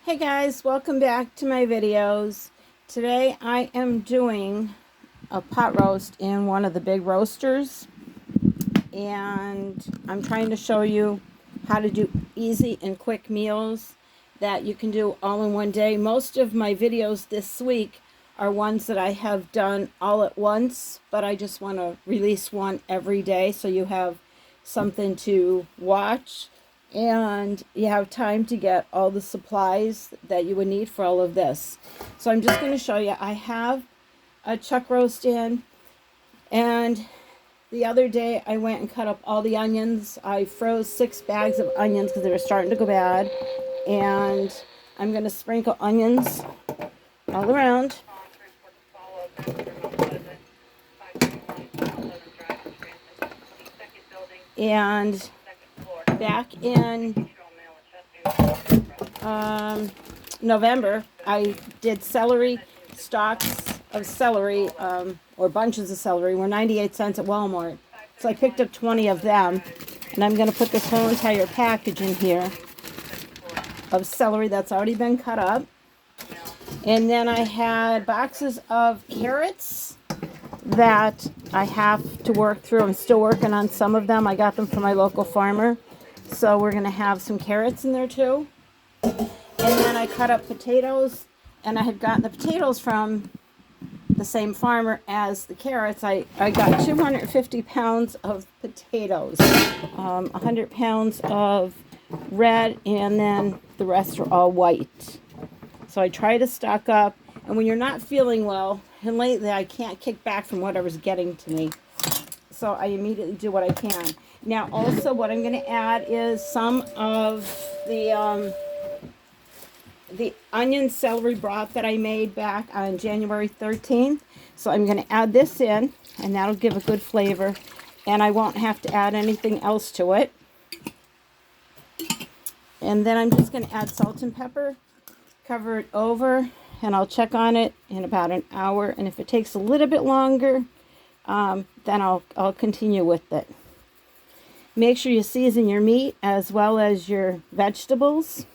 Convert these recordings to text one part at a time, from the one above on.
Hey guys, welcome back to my videos. Today I am doing a pot roast in one of the big roasters, and I'm trying to show you how to do easy and quick meals that you can do all in one day. Most of my videos this week are ones that I have done all at once, but I just want to release one every day so you have something to watch and you have time to get all the supplies that you would need for all of this. So I'm just going to show you. I have a chuck roast in, and the other day I went and cut up all the onions. I froze 6 bags of onions because they were starting to go bad, and I'm going to sprinkle onions all around. And back in November, I did celery stalks of celery, or bunches of celery, were 98 cents at Walmart. So I picked up 20 of them, and I'm going to put this whole entire package in here of celery that's already been cut up. And then I had boxes of carrots that I have to work through. I'm still working on some of them. I got them from my local farmer. So we're going to have some carrots in there too. And then I cut up potatoes, and I had gotten the potatoes from the same farmer as the carrots. I got 250 pounds of potatoes, 100 pounds of red, and then the rest are all white. So I try to stock up, and when you're not feeling well, and lately I can't kick back from whatever's getting to me, so I immediately do what I can. Now also what I'm going to add is some of the onion celery broth that I made back on January 13th. So I'm going to add this in, and that'll give a good flavor, and I won't have to add anything else to it. And then I'm just going to add salt and pepper, cover it over, and I'll check on it in about an hour. And if it takes a little bit longer, then I'll continue with it. Make sure you season your meat as well as your vegetables.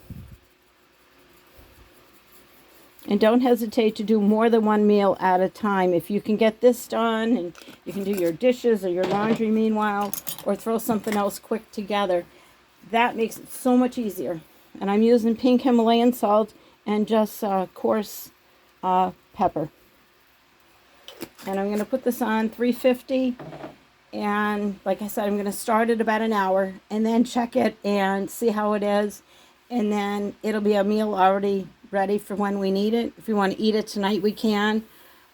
And don't hesitate to do more than one meal at a time. If you can get this done, and you can do your dishes or your laundry meanwhile, or throw something else quick together, that makes it so much easier. And I'm using pink Himalayan salt and just coarse pepper. And I'm going to put this on 350. And like I said, I'm going to start at about an hour and then check it and see how it is. And then it'll be a meal already ready for when we need it. If we want to eat it tonight, we can.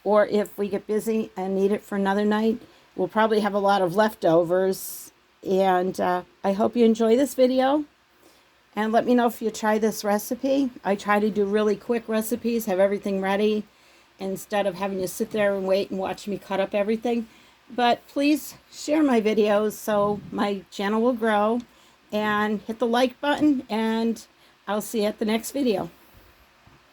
Or if we get busy and need it for another night, we'll probably have a lot of leftovers. And I hope you enjoy this video. And let me know if you try this recipe. I try to do really quick recipes, have everything ready, instead of having to sit there and wait and watch me cut up everything. But please share my videos so my channel will grow. And hit the like button, and I'll see you at the next video.